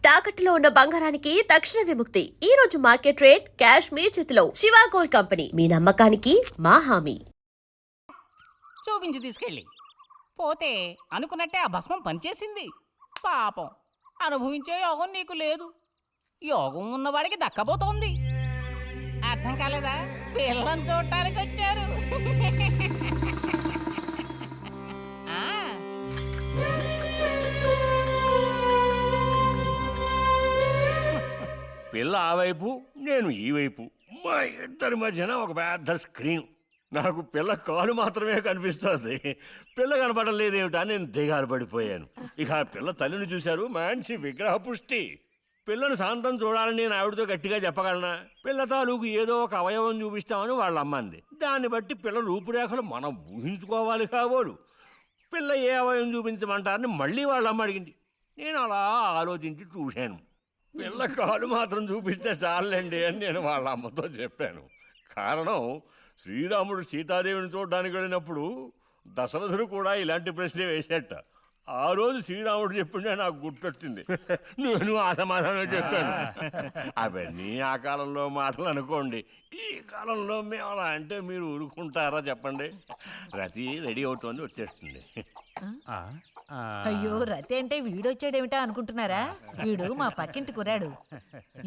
తాకట్టులో ఉన్న బంగారానికి తక్షణ విముక్తి. ఈ రోజు మార్కెట్ రేట్ క్యాష్ మీ చేతిలో. శివ గోల్డ్ కంపెనీ, మీ నమ్మకానికి మా హామీ. చూపించి తీసుకెళ్ళి పోతే అనుకున్నట్టే ఆ భస్మం పనిచేసింది. పాపం అనుభవించే యోగం నీకు లేదు. యోగం ఉన్నవాడికి దక్కబోతోంది. అర్థం కాలేదా? పిల్లని చూడటానికి వచ్చారు. ఆ, పిల్ల ఆ వైపు, నేను ఈ వైపు, మా ఇద్దరి మధ్యన ఒక పెద్ద స్క్రీన్. నాకు పిల్ల కాలు మాత్రమే కనిపిస్తుంది. పిల్ల కనపడలేదేమిటా నేను దిగాలు పడిపోయాను. ఇక ఆ పిల్ల తల్లిని చూశారు, మంచి విగ్రహ పుష్టి. పిల్లని శాంతం చూడాలని నేను ఆవిడతో గట్టిగా చెప్పగలనా? పిల్ల తాలూకు ఏదో ఒక అవయవం చూపిస్తామని వాళ్ళ అమ్మంది. దాన్ని బట్టి పిల్ల రూపురేఖలు మనం ఊహించుకోవాలి కాబోలు. పిల్ల ఏ అవయవం చూపించమంటారని మళ్ళీ వాళ్ళ అమ్మ అడిగింది. నేను అలా ఆలోచించి చూశాను. పిల్ల కాలు మాత్రం చూపిస్తే చాలండి అని నేను వాళ్ళ అమ్మతో చెప్పాను. కారణం, శ్రీరాముడు సీతాదేవిని చూడడానికి వెళ్ళినప్పుడు దశరథుడు కూడా ఇలాంటి ప్రశ్నే వేసేట. ఆ రోజు శ్రీరాముడు చెప్పిండే నాకు గుర్తొచ్చింది. నేను ఆ సమాధానం చెప్పాను. అవన్నీ ఆ కాలంలో మాటలు అనుకోండి. ఈ కాలంలో మేము అలా అంటే మీరు ఊరుకుంటారా చెప్పండి? రతి రెడీ అవుతోంది, వచ్చేస్తుంది. అయ్యో, రతి అంటే వీడొచ్చాడేమిటా అనుకుంటున్నారా? వీడు మా పక్కింటి కుర్రాడు.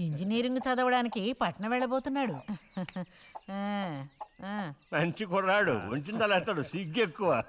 ఇంజనీరింగ్ చదవడానికి పట్నం వెళ్ళబోతున్నాడు. మంచి కుర్రాడు, ఉంచిందలేస్తాడు, సిగ్గు ఎక్కువ.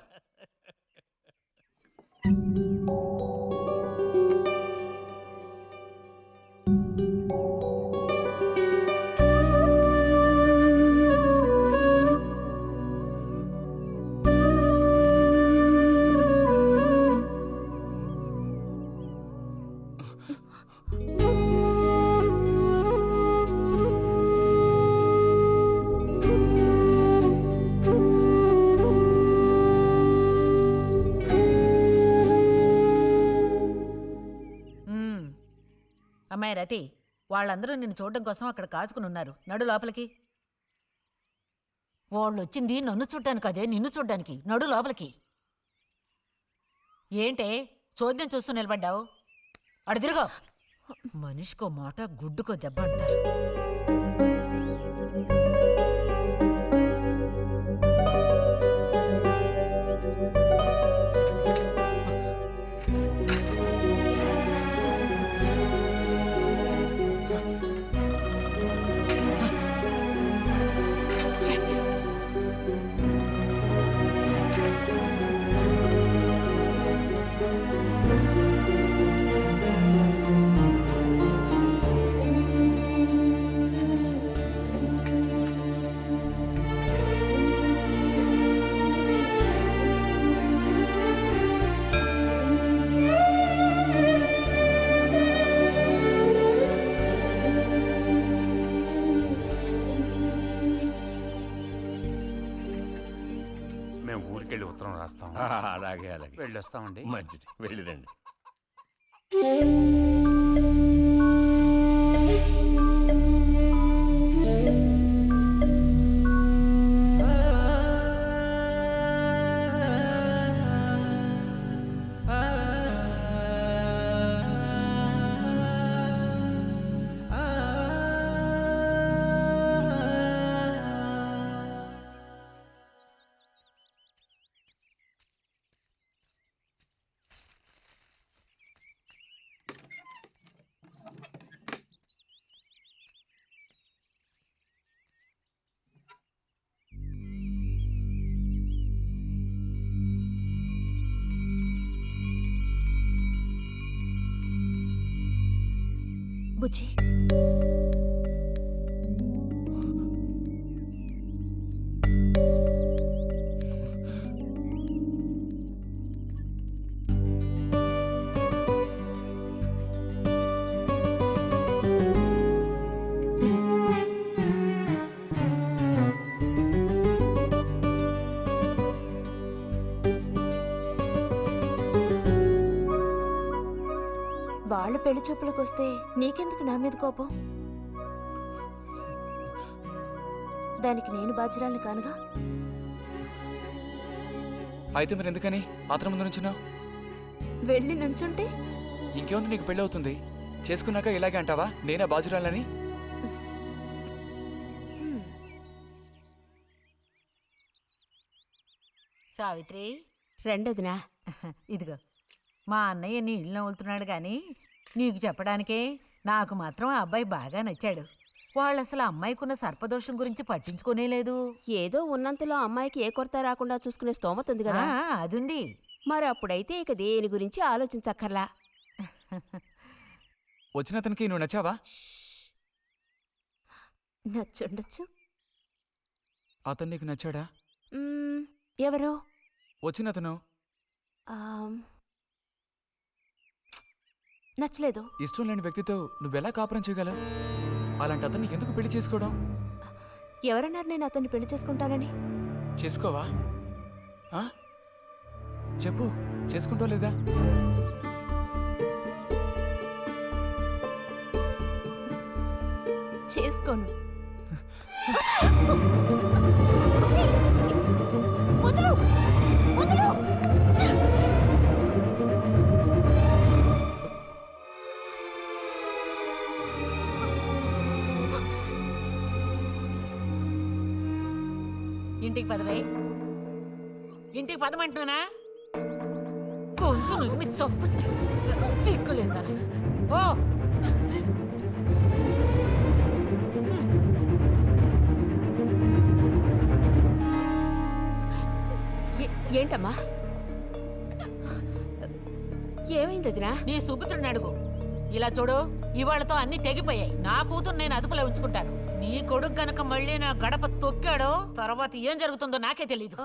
అమ్మాయి రతి, వాళ్ళందరూ నిన్ను చూడడం కోసం అక్కడ కాచుకుని ఉన్నారు. నడు లోపలికి. వాళ్ళు వచ్చింది నన్ను చూడ్డానికి, అదే నిన్ను చూడ్డానికి. నడు లోపలికి. ఏంటే చోద్యం చూస్తూ నిలబడ్డావు? అడు తిరుగు. మనిషికో మాట, గుడ్డుకో దెబ్బ అంటారు. మేము ఊరికెళ్ళి ఉత్తరం రాస్తాం. అలాగే అలాగే, వెళ్ళొస్తామండి. మంచిది, వెళ్ళిరండి. బుజ్జి, వాళ్ళ పెళ్లి చూపులకు వస్తే నీకెందుకు నా మీద కోపం? దానికి నేను బాధ్యురాలు కానుగా. అయితే మరి ఎందుకని అతని ముందు నుంచున్నావు? వెళ్ళి నుంచుంటే ఇంకేముంది, నీకు పెళ్ళి అవుతుంది. చేసుకున్నాక ఇలాగే అంటావా నేనే బాజురాలని? సావిత్రి, రెండోదినా ఇదిగో మా అన్నయ్య నీ ఇళ్ళు నవ్వులుతున్నాడు గాని నీకు చెప్పడానికే నాకు మాత్రం ఆ అబ్బాయి బాగా నచ్చాడు. వాళ్ళు అసలు అమ్మాయికున్న సర్పదోషం గురించి పట్టించుకోనే లేదు. ఏదో ఉన్నంతలో అమ్మాయికి ఏ కొరత రాకుండా చూసుకునే స్తోమత ఉంది కదా. అదుంది. మరి అప్పుడైతే ఇక దేని గురించి ఆలోచించక్కర్లా. వచ్చిన అతనికి నువ్వు నచ్చావా? నచ్చుండొచ్చు. అతను నీకు నచ్చాడా? ఎవరు? వచ్చిన అతను నచ్చలేదు. ఇష్టం లేని వ్యక్తితో నువ్వెలా కాపురం చేయగలవు? అలాంటి అతన్ని ఎందుకు పెళ్లి చేసుకోవడం? ఎవరన్నారు నేను అతన్ని పెళ్లి చేసుకుంటానని? చేసుకోవా? ఆ? చెప్పు, చేసుకుంటావు లేదా? చేసుకోను. ఇంటికి పదవే. ఇంటికి పదమంటున్నానా? గొంతు నువ్వు చంపు. సిగ్గులేదా? ఓ ఏంటమ్మా? ఏమైంది వదినా? నీ సుపుత్రుని అడుగు. ఇలా చూడు, ఇవాళతో అన్ని తెగిపోయాయి. నా కూతురు నేను అదుపులో ఉంచుకుంటాను. నీ కొడుకు గనక మళ్ళీ నా గడప తొక్కాడో తర్వాత ఏం జరుగుతుందో నాకే తెలీదు.